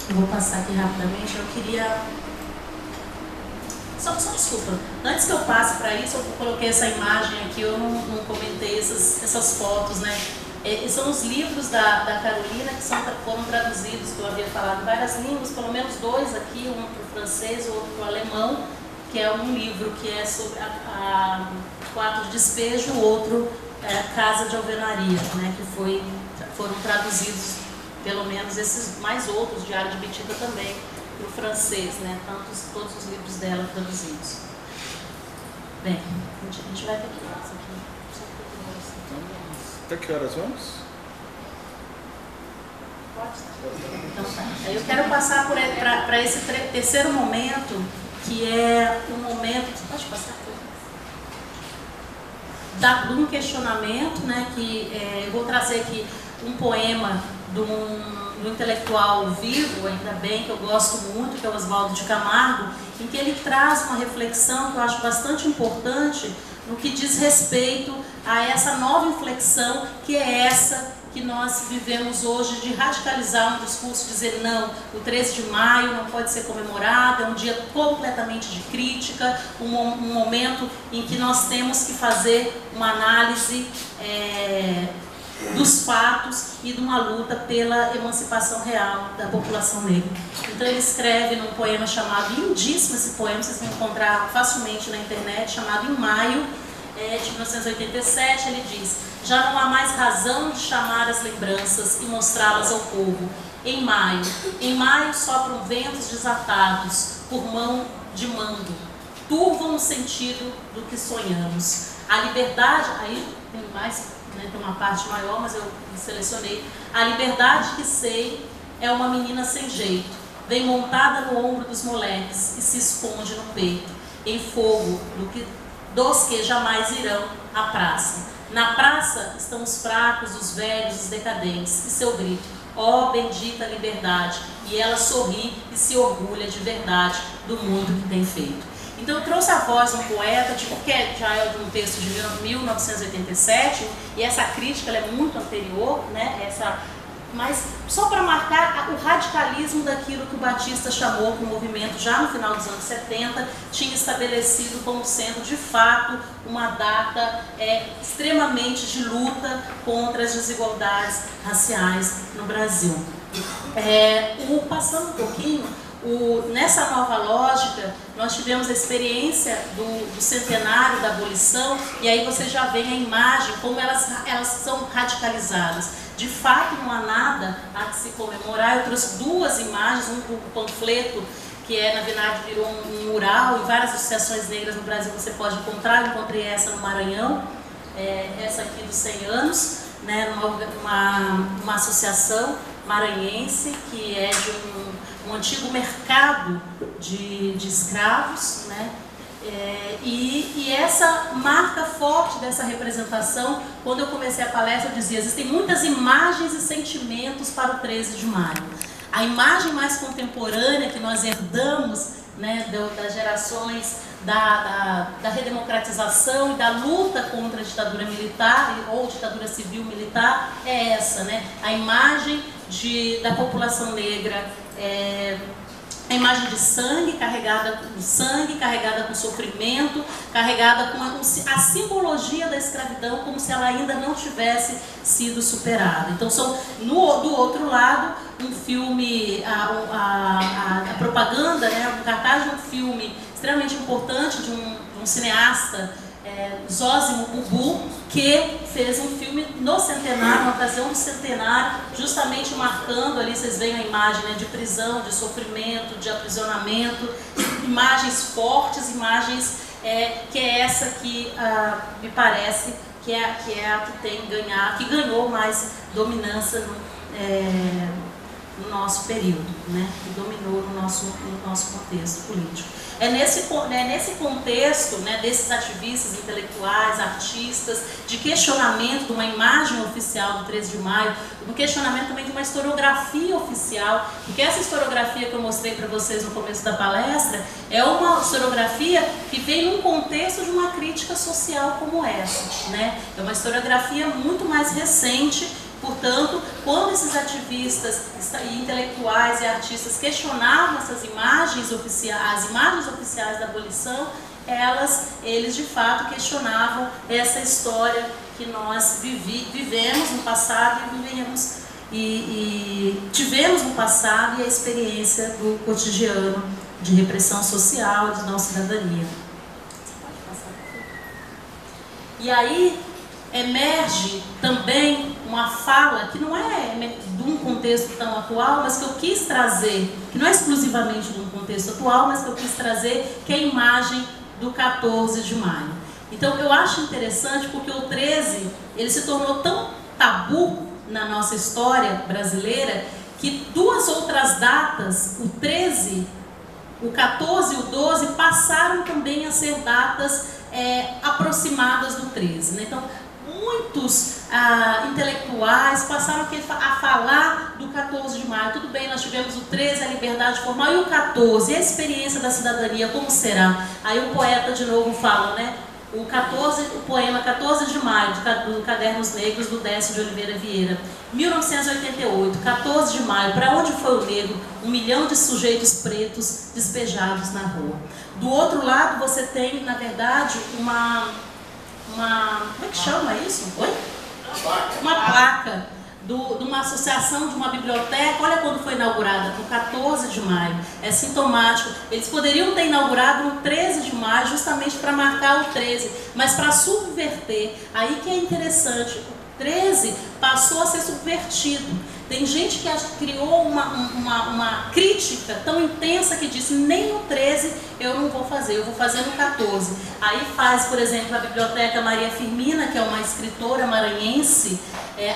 Eu vou passar aqui rapidamente. Eu queria... Só desculpa, antes que eu passe para isso, eu coloquei essa imagem aqui, eu não comentei essas fotos, né? São os livros da Carolina que foram traduzidos, que eu havia falado em várias línguas, pelo menos 2 aqui, um para o francês, o outro para o alemão, que é um livro que é sobre o ato de despejo, o outro é Casa de Alvenaria, né? Que foram traduzidos, pelo menos esses mais outros, Diário de Betita também, para o francês, né? Todos os livros dela traduzidos. Bem, a gente vai ter que ir isso aqui. Até que horas vamos? Pode. Então tá. Eu quero passar para esse terceiro momento, que é um momento... Pode passar? De um questionamento, né? Eu vou trazer aqui um poema do intelectual vivo, ainda bem, que eu gosto muito, que é o Oswaldo de Camargo, em que ele traz uma reflexão que eu acho bastante importante no que diz respeito a essa nova inflexão, que é essa que nós vivemos hoje, de radicalizar um discurso, dizer não, o 13 de maio não pode ser comemorado, é um dia completamente de crítica, um momento em que nós temos que fazer uma análise dos fatos e de uma luta pela emancipação real da população negra. Então ele escreve num poema chamado, lindíssimo esse poema, vocês vão encontrar facilmente na internet, chamado Em Maio, de 1987, ele diz: já não há mais razão de chamar as lembranças e mostrá-las ao povo. Em maio sopram ventos desatados por mão de mando, turvam o sentido do que sonhamos. A liberdade, aí tem mais... Tem uma parte maior, mas eu selecionei. A liberdade que sei é uma menina sem jeito, vem montada no ombro dos moleques e se esconde no peito, em fogo dos que jamais irão à praça. Na praça estão os fracos, os velhos, os decadentes, e seu grito: ó bendita liberdade, e ela sorri e se orgulha de verdade do mundo que tem feito. Então eu trouxe a voz de um poeta, que já é de um texto de 1987, e essa crítica ela é muito anterior, né? Mas só para marcar o radicalismo daquilo que o Batista chamou, que o movimento já no final dos anos 70 tinha estabelecido como sendo de fato uma data extremamente de luta contra as desigualdades raciais no Brasil. Passando um pouquinho, nessa nova lógica, nós tivemos a experiência do centenário da abolição, e aí você já vê a imagem, como elas são radicalizadas. De fato, não há nada a que se comemorar. Eu trouxe 2 imagens, um panfleto, que na verdade virou um mural, em várias associações negras no Brasil você pode encontrar. Eu encontrei essa no Maranhão, essa aqui dos 100 anos, né, uma associação maranhense, que é de um antigo mercado de escravos, né? E essa marca forte dessa representação, quando eu comecei a palestra, eu dizia: existem muitas imagens e sentimentos para o 13 de maio. A imagem mais contemporânea que nós herdamos, né, das gerações da redemocratização e da luta contra a ditadura militar ou ditadura civil-militar é essa, né? A imagem da população negra, a imagem de sangue, carregada com sofrimento, carregada com a simbologia da escravidão, como se ela ainda não tivesse sido superada. Então, do outro lado, um filme, a propaganda, né, o cartaz de um filme extremamente importante de um cineasta, Zósimo Bubu, que fez um filme no centenário, na ocasião do centenário, justamente marcando ali, vocês veem a imagem, né, de prisão, de sofrimento, de aprisionamento, imagens fortes, imagens que é essa que me parece que é a que ganhou mais dominância no nosso período, né, que dominou no nosso contexto político. É nesse contexto, né, desses ativistas intelectuais, artistas, de questionamento de uma imagem oficial do 13 de maio, no questionamento também de uma historiografia oficial, porque essa historiografia que eu mostrei para vocês no começo da palestra é uma historiografia que vem num contexto de uma crítica social como essa, né? É uma historiografia muito mais recente Portanto, quando esses ativistas e intelectuais e artistas questionavam essas imagens oficiais, as imagens oficiais da abolição, eles de fato questionavam essa história que nós vivemos no passado e tivemos no passado, e a experiência do cotidiano de repressão social, de não cidadania. E aí emerge também uma fala que não é de um contexto tão atual, mas que eu quis trazer, que não é exclusivamente de um contexto atual, mas que eu quis trazer, que é a imagem do 14 de maio. Então eu acho interessante porque o 13, ele se tornou tão tabu na nossa história brasileira, que duas outras datas, o 13, o 14 e o 12, passaram também a ser datas aproximadas do 13. Né? Então, muitos intelectuais passaram a falar do 14 de maio. Tudo bem, nós tivemos o 13, a liberdade formal, e o 14, a experiência da cidadania, como será? Aí o poeta de novo fala, né? O poema 14 de maio, do Cadernos Negros, do Décio de Oliveira Vieira, 1988, 14 de maio, para onde foi o negro? 1 milhão de sujeitos pretos despejados na rua. Do outro lado você tem, na verdade, como é que chama isso? Oi? Uma placa de uma associação, de uma biblioteca. Olha quando foi inaugurada, no 14 de maio. É sintomático. Eles poderiam ter inaugurado no 13 de maio, justamente para marcar o 13, mas para subverter. Aí que é interessante, o 13 passou a ser subvertido. Tem gente que criou uma crítica tão intensa que disse: nem no 13 eu não vou fazer, eu vou fazer no 14. Aí faz, por exemplo, a Biblioteca Maria Firmina, que é uma escritora maranhense,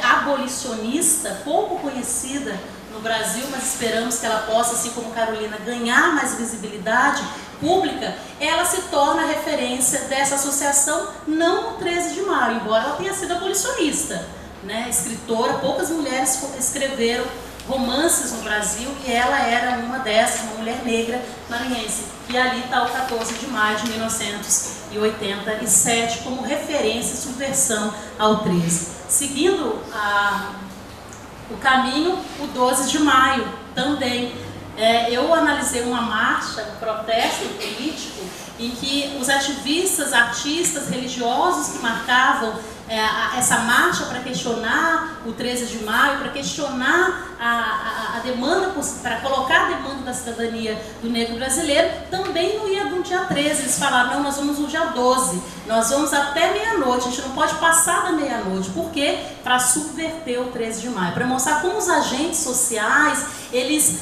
abolicionista, pouco conhecida no Brasil, mas esperamos que ela possa, assim como Carolina, ganhar mais visibilidade pública. Ela se torna referência dessa associação, não no 13 de maio, embora ela tenha sido abolicionista. Né, escritora, poucas mulheres escreveram romances no Brasil e ela era uma dessas, uma mulher negra maranhense. E ali está o 14 de maio de 1987 como referência e subversão ao 13. Seguindo o caminho, o 12 de maio também. Eu analisei uma marcha, um protesto político, em que os ativistas, artistas, religiosos que marcavam essa marcha para questionar o 13 de maio, para questionar a demanda, para colocar a demanda da cidadania do negro brasileiro, também não ia no dia 13. Eles falaram: não, nós vamos no dia 12, nós vamos até meia-noite, a gente não pode passar da meia-noite. Por quê? Para subverter o 13 de maio, para mostrar como os agentes sociais, eles,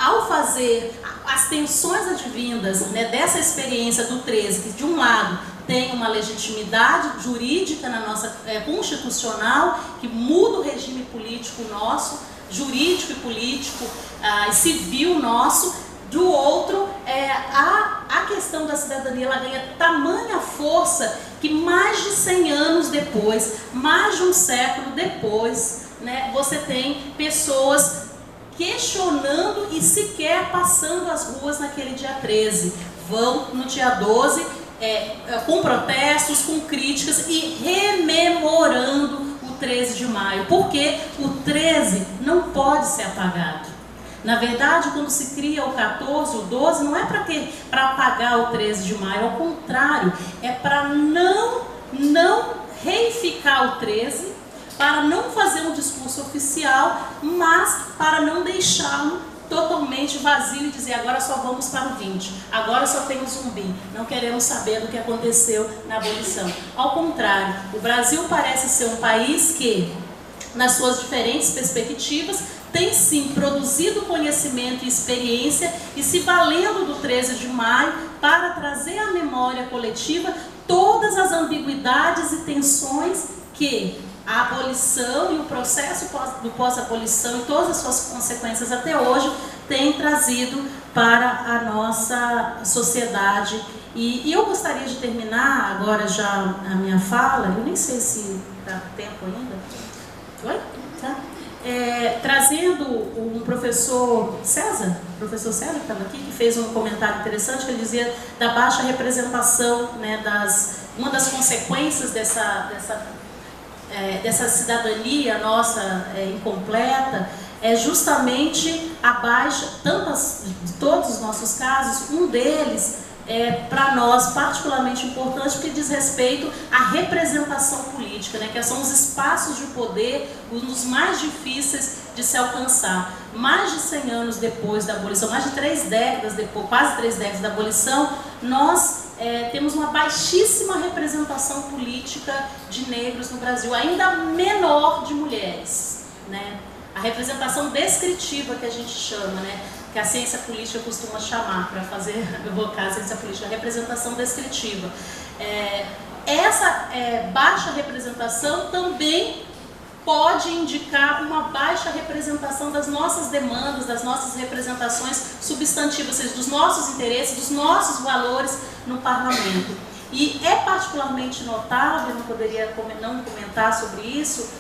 ao fazer as tensões advindas, né, dessa experiência do 13, que de um lado tem uma legitimidade jurídica na nossa constitucional, que muda o regime político nosso, jurídico e político e civil nosso. Do outro, a questão da cidadania, ela ganha tamanha força que mais de 100 anos depois, mais de um século depois, né, você tem pessoas questionando e sequer passando as ruas naquele dia 13. Vão no dia 12, com protestos, com críticas e rememorando o 13 de maio. Porque o 13 não pode ser apagado. Na verdade, quando se cria o 14, o 12, não é para apagar o 13 de maio, ao contrário, é para não reificar o 13, para não fazer um discurso oficial, mas para não deixá-lo totalmente vazio e dizer: agora só vamos para o 20, agora só tem o zumbi, não queremos saber do que aconteceu na abolição. Ao contrário, o Brasil parece ser um país que, nas suas diferentes perspectivas, tem sim produzido conhecimento e experiência e se valendo do 13 de maio para trazer à memória coletiva todas as ambiguidades e tensões que a abolição e o processo do pós-abolição e todas as suas consequências até hoje têm trazido para a nossa sociedade. E eu gostaria de terminar agora já a minha fala, eu nem sei se dá tempo ainda. Oi? Tá? Trazendo um professor César que estava aqui, que fez um comentário interessante, que ele dizia da baixa representação, né, uma das consequências dessa dessa cidadania nossa incompleta, é justamente a baixa, de todos os nossos casos, um deles é para nós particularmente importante porque diz respeito à representação política, né, que são os espaços de poder, um dos mais difíceis de se alcançar. Mais de 100 anos depois da abolição, mais de 3 décadas depois, quase 3 décadas da abolição, nós temos uma baixíssima representação política de negros no Brasil, ainda menor de mulheres, né? A representação descritiva que a gente chama, né? Que a ciência política costuma chamar, para evocar a ciência política, a representação descritiva. Essa baixa representação também pode indicar uma baixa representação das nossas demandas, das nossas representações substantivas, ou seja, dos nossos interesses, dos nossos valores no parlamento. E é particularmente notável, não poderia não comentar sobre isso,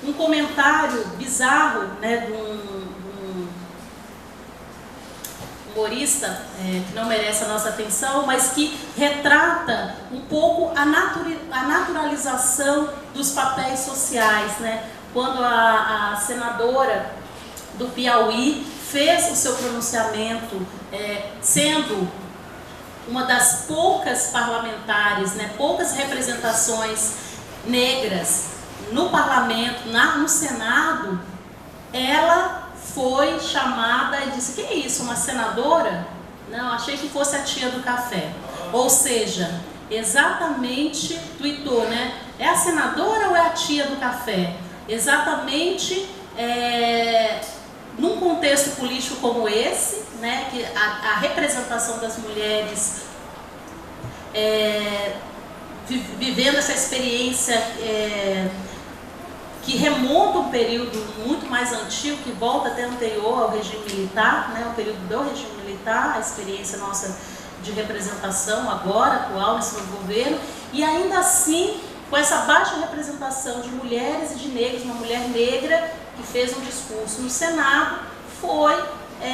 um comentário bizarro, né, de um humorista que não merece a nossa atenção, mas que retrata um pouco a naturalização dos papéis sociais, né? Quando a senadora do Piauí fez o seu pronunciamento, sendo uma das poucas parlamentares, né, poucas representações negras no parlamento, no Senado, ela foi chamada e disse: que é isso, uma senadora? Não, achei que fosse a tia do café. Ou seja, exatamente, tuitou, né? É a senadora ou é a tia do café? Exatamente, num contexto político como esse, né, que a representação das mulheres vivendo essa experiência que remonta um período muito mais antigo, que volta até anterior ao regime militar, né, o período do regime militar, a experiência nossa de representação agora, atual, nesse novo governo, e ainda assim, com essa baixa representação de mulheres e de negros, uma mulher negra que fez um discurso no Senado, foi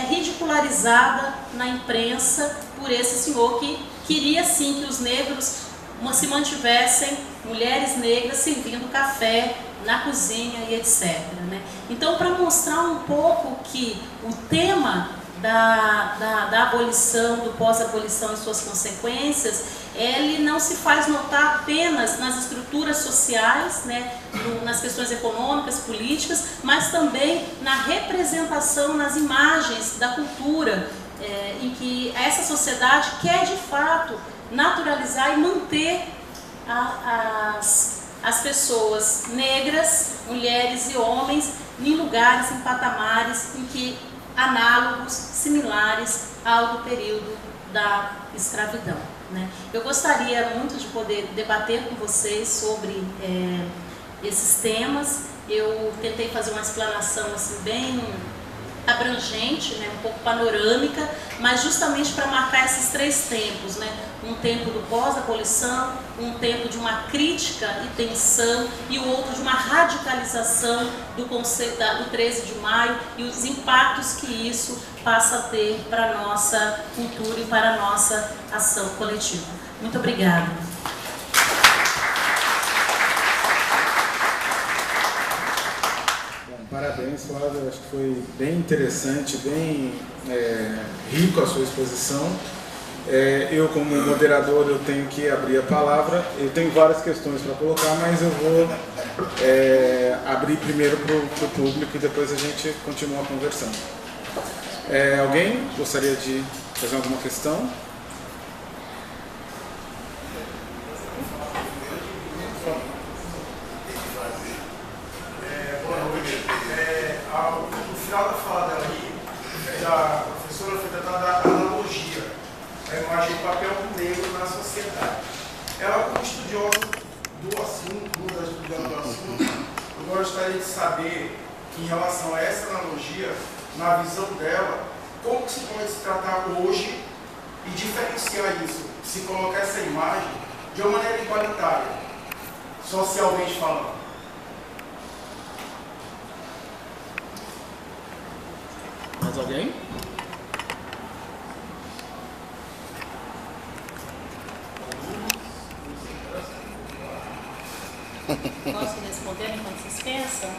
ridicularizada na imprensa por esse senhor que queria sim que os negros se mantivessem, mulheres negras servindo café na cozinha e etc. Né? Então, para mostrar um pouco que o tema da abolição, do pós-abolição e suas consequências, ele não se faz notar apenas nas estruturas sociais, né, nas questões econômicas, políticas, mas também na representação, nas imagens da cultura, em que essa sociedade quer de fato naturalizar e manter as pessoas negras, mulheres e homens em lugares, em patamares em que análogos, similares ao do período da escravidão. Né? Eu gostaria muito de poder debater com vocês sobre esses temas. Eu tentei fazer uma explanação assim, bem abrangente, né, um pouco panorâmica, mas justamente para marcar esses 3 tempos, né? Um tempo do pós-abolição, um tempo de uma crítica e tensão, e o outro de uma radicalização do conceito do 13 de maio e os impactos que isso passa a ter para a nossa cultura e para a nossa ação coletiva. Muito obrigada. Parabéns, Flávia, acho que foi bem interessante, bem rico a sua exposição. Eu, como moderador, eu tenho que abrir a palavra. Eu tenho várias questões para colocar, mas eu vou abrir primeiro para o público e depois a gente continua conversando. Alguém gostaria de fazer alguma questão? No final da fala dela aí, a professora foi tratada da analogia, a imagem do papel do negro na sociedade. Ela, como estudiosa do assunto, uma das estudantes do assunto, eu gostaria de saber, em relação a essa analogia, na visão dela, como que se pode se tratar hoje e diferenciar isso, se colocar essa imagem de uma maneira igualitária, socialmente falando. Mais alguém? Posso responder enquanto vocês pensam?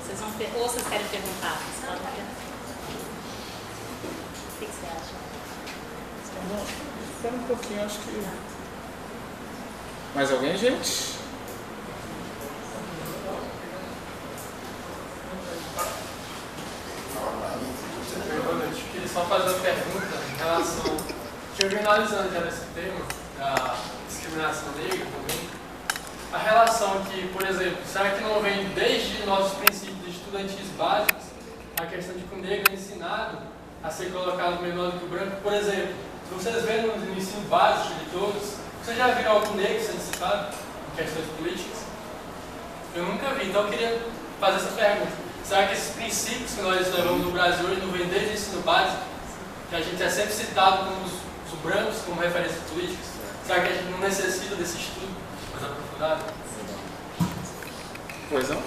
Vocês vão ou vocês querem perguntar? O que você acha? Espera um pouquinho, acho que... Mais alguém, gente? Eu queria só fazer uma pergunta em relação... Que eu venho analisando já nesse tema, da discriminação negra também. A relação que, por exemplo, será que não vem desde nossos princípios estudantis básicos a questão de que o negro é ensinado a ser colocado menor do que o branco? Por exemplo, se vocês verem no ensino básico de todos, vocês já viram algum negro sendo citado em questões políticas? Eu nunca vi, então eu queria fazer essa pergunta. Será que esses princípios que nós levamos no Brasil hoje não vêm desde o ensino básico, que a gente é sempre citado como os brancos como referências políticas? Será que a gente não necessita desse estudo mais aprofundado? Pois não?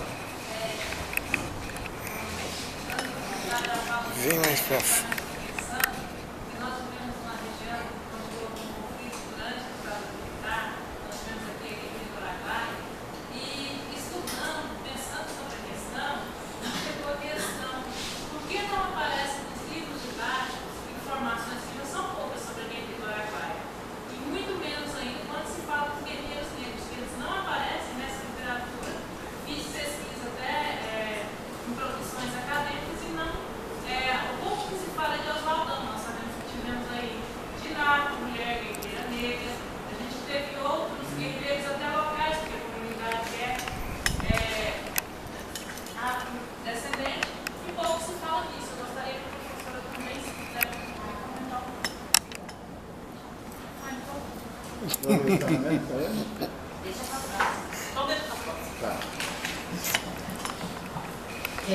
Vem mais pra frente.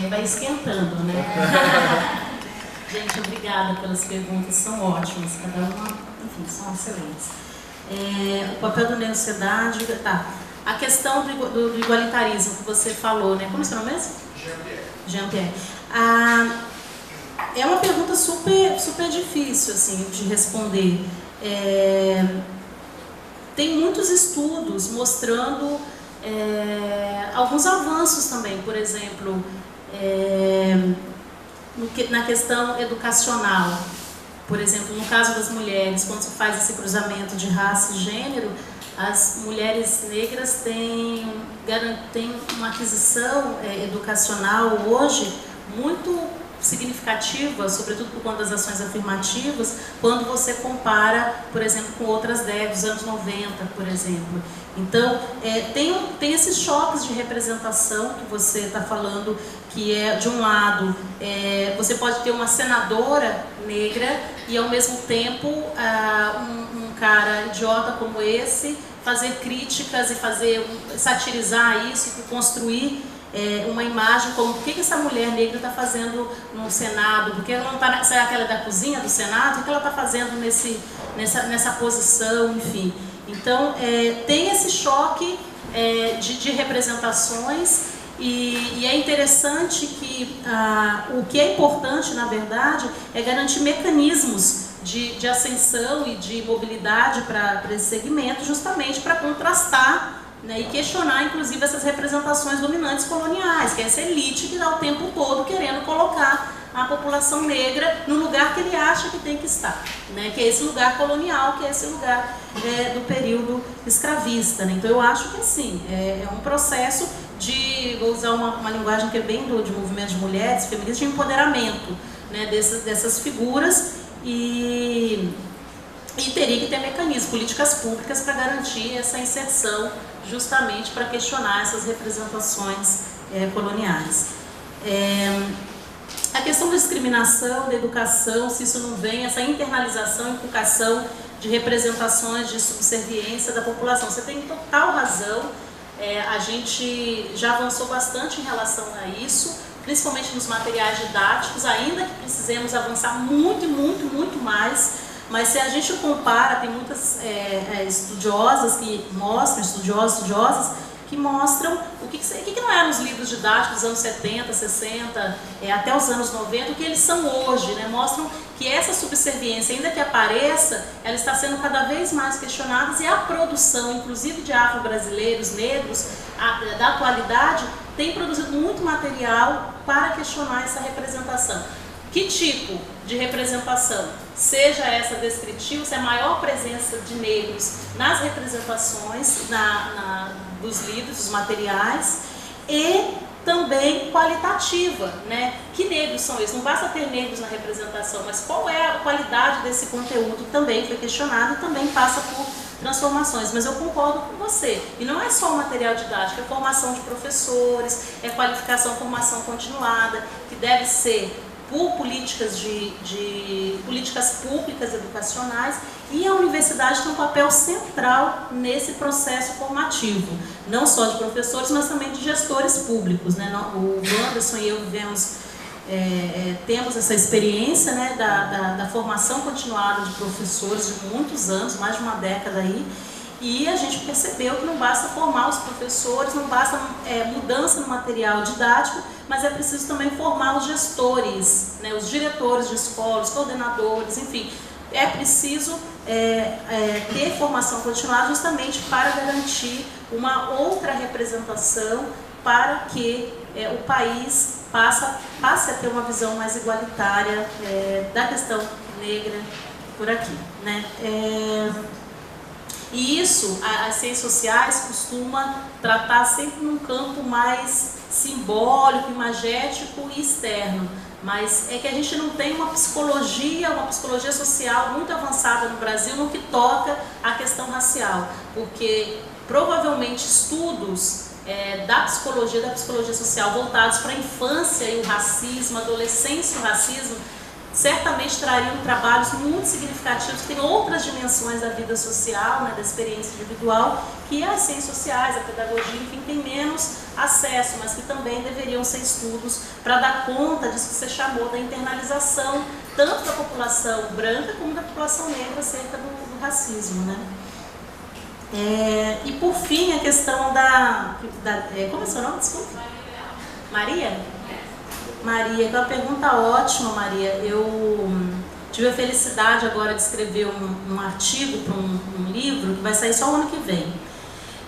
Vai esquentando, né? Gente, obrigada pelas perguntas, são ótimas, cada uma, enfim, são excelentes. O papel da universidade, tá. A questão do igualitarismo que você falou, né? Como é o seu nome mesmo? Jean-Pierre. É uma pergunta super difícil, assim, de responder. Tem muitos estudos mostrando alguns avanços também, por exemplo, na questão educacional. Por exemplo, no caso das mulheres, quando se faz esse cruzamento de raça e gênero, as mulheres negras têm uma aquisição educacional hoje muito significativa, sobretudo por conta das ações afirmativas, quando você compara, por exemplo, com outras décadas, dos anos 90, por exemplo. Então, tem esses choques de representação que você está falando, que é, de um lado, você pode ter uma senadora negra e, ao mesmo tempo, um cara idiota como esse fazer críticas e satirizar isso, e construir uma imagem como o que essa mulher negra está fazendo no Senado, porque ela não está, será que ela é da cozinha do Senado? O que ela está fazendo nessa posição, enfim. Então, tem esse choque de representações e é interessante que o que é importante, na verdade, é garantir mecanismos de ascensão e de mobilidade para esse segmento, justamente para contrastar, né, e questionar, inclusive, essas representações dominantes coloniais, que é essa elite que está o tempo todo querendo colocar a população negra no lugar que ele acha que tem que estar, né, que é esse lugar colonial, que é esse lugar do período escravista, né? Então, eu acho que, assim, é um processo de, vou usar uma linguagem que é bem de movimento de mulheres, feministas, de empoderamento, né, dessas figuras, e teria que ter mecanismos, políticas públicas para garantir essa inserção, justamente para questionar essas representações coloniais. A questão da discriminação, da educação, se isso não vem, essa internalização, inculcação de representações de subserviência da população. Você tem total razão, a gente já avançou bastante em relação a isso, principalmente nos materiais didáticos, ainda que precisemos avançar muito, muito, muito mais. Mas se a gente compara, tem muitas estudiosas que mostram, estudiosas, que mostram o que não eram os livros didáticos dos anos 70, 60, até os anos 90, o que eles são hoje, né? Mostram que essa subserviência, ainda que apareça, ela está sendo cada vez mais questionada, e a produção, inclusive de afro-brasileiros, negros, da atualidade, tem produzido muito material para questionar essa representação. Que tipo de representação? Seja essa descritiva, se é a maior presença de negros nas representações dos livros, dos materiais, e também qualitativa, né? Que negros são esses? Não basta ter negros na representação, mas qual é a qualidade desse conteúdo também foi questionado e também passa por transformações. Mas eu concordo com você, e não é só o material didático, é formação de professores, é qualificação, formação continuada, que deve ser por políticas políticas públicas educacionais, e a universidade tem um papel central nesse processo formativo, não só de professores, mas também de gestores públicos, né? O Anderson e eu temos essa experiência, né, da formação continuada de professores de muitos anos, mais de uma década aí, e a gente percebeu que não basta formar os professores, não basta mudança no material didático, mas é preciso também formar os gestores, né, os diretores de escolas, os coordenadores, enfim. É preciso ter formação continuada justamente para garantir uma outra representação, para que o país passe a ter uma visão mais igualitária da questão negra por aqui, né? E isso, as ciências sociais costumam tratar sempre num campo mais simbólico, imagético e externo. Mas é que a gente não tem uma psicologia social muito avançada no Brasil no que toca à questão racial. Porque provavelmente estudos da psicologia social voltados para a infância e o racismo, adolescência e o racismo, certamente trariam trabalhos muito significativos, que tem outras dimensões da vida social, né, da experiência individual, que as ciências sociais, a pedagogia, enfim, tem menos acesso, mas que também deveriam ser estudos para dar conta disso que você chamou da internalização, tanto da população branca como da população negra acerca do racismo, né? E por fim, a questão como é seu nome? Desculpa. Maria? Maria, uma pergunta ótima, Maria. Eu tive a felicidade agora de escrever um artigo para um livro que vai sair só o ano que vem,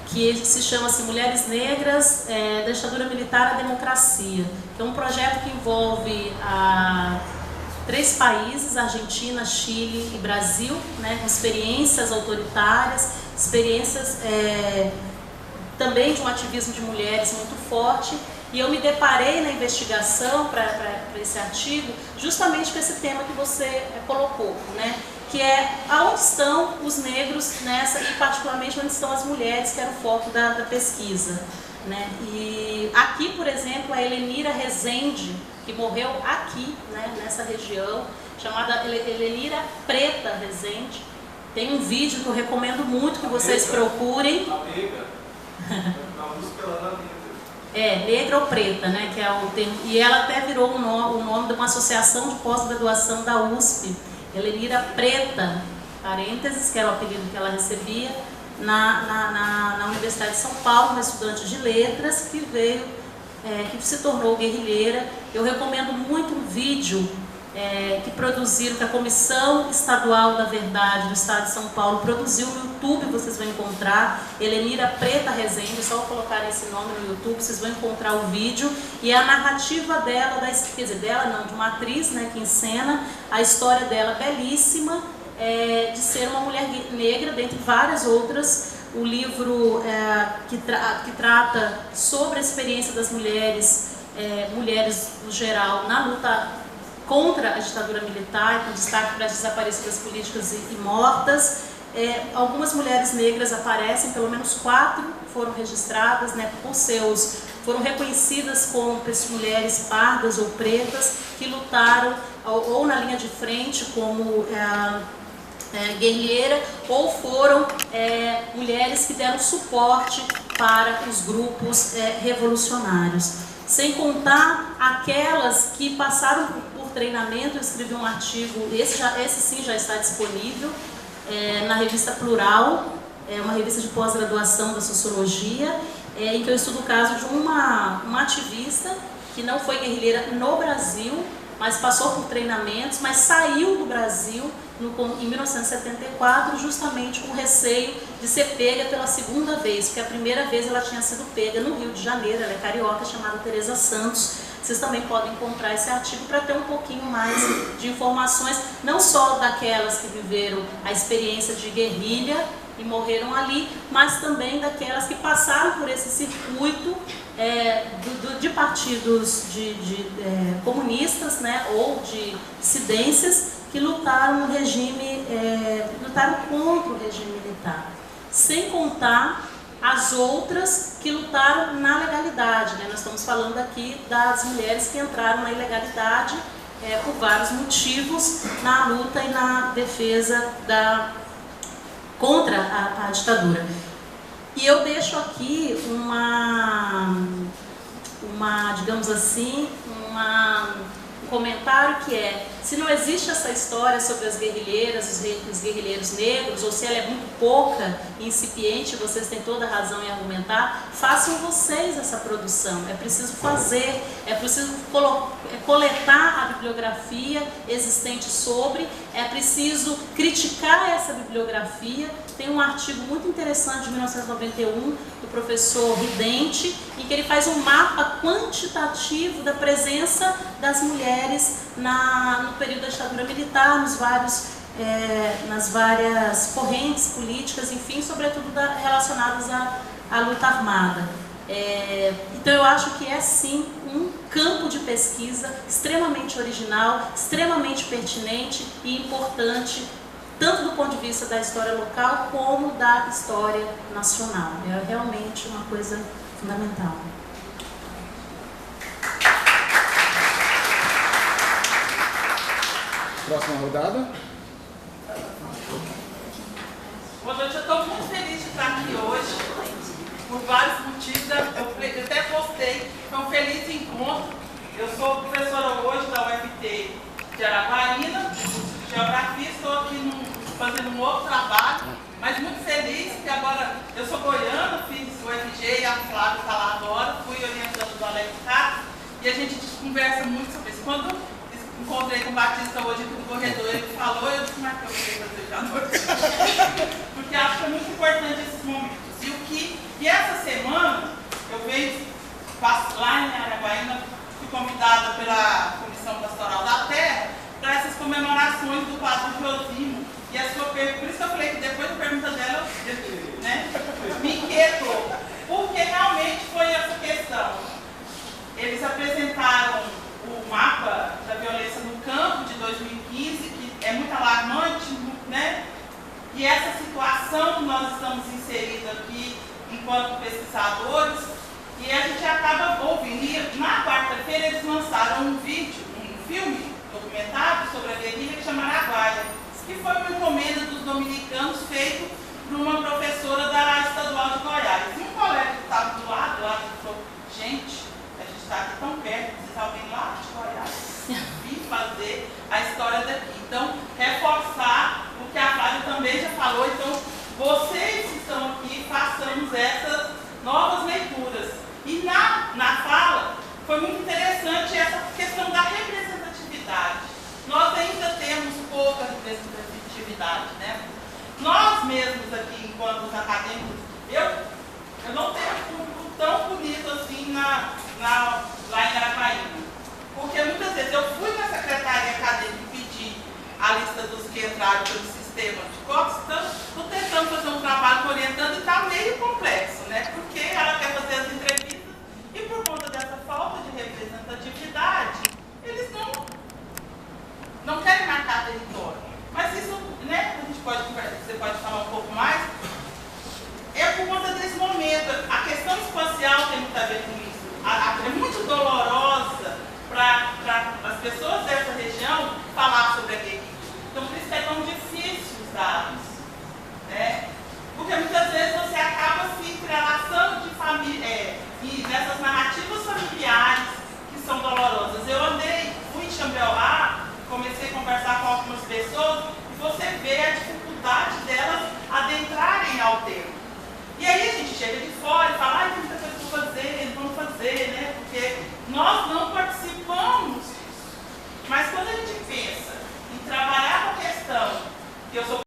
que se chama-se Mulheres Negras, da Ditadura Militar à Democracia, que é um projeto que envolve 3 países, Argentina, Chile e Brasil, né, com experiências autoritárias, experiências também de um ativismo de mulheres muito forte. E eu me deparei na investigação para esse artigo justamente com esse tema que você colocou, né? Que é aonde estão os negros nessa, e particularmente onde estão as mulheres, que era o foco da pesquisa, né? E aqui, por exemplo, a Helenira Rezende, que morreu aqui, né, nessa região, chamada Helenira Preta Rezende. Tem um vídeo que eu recomendo muito que vocês procurem. Negra ou preta, né? Que é o termo, e ela até virou o nome de uma associação de pós-graduação da USP, Helenira Preta, parênteses, que era o apelido que ela recebia, na Universidade de São Paulo, uma estudante de letras que veio, que se tornou guerrilheira. Eu recomendo muito um vídeo que produziram, que a Comissão Estadual da Verdade do Estado de São Paulo produziu no YouTube, vocês vão encontrar, Helenira Preta Rezende, é só colocar esse nome no YouTube, vocês vão encontrar o vídeo, e a narrativa dela, quer dizer, dela não, de uma atriz, né, que encena a história dela belíssima, de ser uma mulher negra, dentre várias outras. O livro que trata sobre a experiência das mulheres no geral, na luta contra a ditadura militar, com destaque para as desaparecidas políticas e mortas. Algumas mulheres negras aparecem, pelo menos 4 foram registradas, né, foram reconhecidas como mulheres pardas ou pretas que lutaram ou na linha de frente como guerrilheira, ou foram mulheres que deram suporte para os grupos revolucionários. Sem contar aquelas que passaram por treinamento. Eu escrevi um artigo, esse sim já está disponível, na revista Plural, uma revista de pós-graduação da Sociologia, em que eu estudo o caso de uma ativista que não foi guerrilheira no Brasil, mas passou por treinamentos, mas saiu do Brasil em 1974 justamente com receio de ser pega pela segunda vez, porque a primeira vez ela tinha sido pega no Rio de Janeiro, ela é carioca, chamada Teresa Santos. Vocês também podem encontrar esse artigo para ter um pouquinho mais de informações, não só daquelas que viveram a experiência de guerrilha e morreram ali, mas também daquelas que passaram por esse circuito de partidos comunistas, né, ou de dissidências que lutaram no regime, lutaram contra o regime militar, sem contar as outras que lutaram na legalidade, né? Nós estamos falando aqui das mulheres que entraram na ilegalidade por vários motivos na luta e na defesa contra a ditadura. E eu deixo aqui digamos assim, um comentário que se não existe essa história sobre as guerrilheiras, os guerrilheiros negros, ou se ela é muito pouca, incipiente, vocês têm toda a razão em argumentar, façam vocês essa produção. É preciso fazer, é preciso coletar a bibliografia existente sobre, é preciso criticar essa bibliografia. Tem um artigo muito interessante de 1991 do professor Ridente, em que ele faz um mapa quantitativo da presença das mulheres no período da ditadura militar, nas várias correntes políticas, enfim, sobretudo relacionadas à luta armada. Então eu acho que é sim um campo de pesquisa extremamente original, extremamente pertinente e importante, tanto do ponto de vista da história local como da história nacional. É realmente uma coisa fundamental. Próxima rodada. Boa noite, eu estou muito feliz de estar aqui hoje, por vários motivos. Eu até postei, foi um feliz encontro. Eu sou professora hoje da UFT de Araguaína, de Geografia, estou aqui fazendo um outro trabalho, mas muito feliz, porque agora eu sou goiana, fiz o UFG e a Flávia está lá agora, fui orientando do Alex Cato, e a gente conversa muito sobre isso. Quando encontrei com o Batista hoje aqui no corredor, ele falou, eu disse, mas que eu queria fazer já à noite. Porque acho que é muito importante esses momentos. E essa semana, eu venho lá em Araguaína, fui convidada pela Comissão Pastoral da Terra para essas comemorações do Padre Josimo. E a sua pergunta, por isso que eu falei que depois da pergunta dela, me inquietou. Porque realmente foi essa questão. Eles apresentaram o mapa da violência no campo de 2015, que é muito alarmante, né? E essa situação que nós estamos inseridos aqui enquanto pesquisadores, e a gente acaba ouvindo. E na quarta-feira eles lançaram um filme documentário sobre a guerrilha que chama Araguaia, que foi uma encomenda dos dominicanos feito por uma professora da Estadual de Goiás. E um colega que estava do lado falou, gente, a gente está aqui tão perto, precisa alguém lá de Goiás vir fazer a história daqui. Então, reforçar o que a Flávia também já falou. Então, vocês que estão aqui, façamos essas novas leituras. E na fala, foi muito interessante essa questão da representatividade. Nós ainda temos pouca representatividade, né? Nós mesmos aqui, enquanto os acadêmicos, eu não tenho um público tão bonito assim lá em Araguaína. Porque muitas vezes eu fui na secretaria acadêmica e pedi a lista dos que entraram pelo sistema de cotas, então estou tentando fazer um trabalho orientando e está meio complexo, né? Porque ela quer fazer as entrevistas e por conta dessa falta de representatividade, eles não querem marcar território. Mas isso, né, a gente pode conversar, você pode falar um pouco mais, é por conta desse momento. A questão espacial tem muito a ver com isso. É muito dolorosa para as pessoas dessa região falar sobre a guerrilha. Então, por isso que é tão difícil os dados, né? Porque muitas vezes você acaba se entrelaçando de família, e nessas narrativas familiares que são dolorosas. Eu fui em Xambioá, comecei a conversar com algumas pessoas e você vê a dificuldade delas adentrarem ao tema. E aí a gente chega de fora e fala, tem muita coisa que eu sou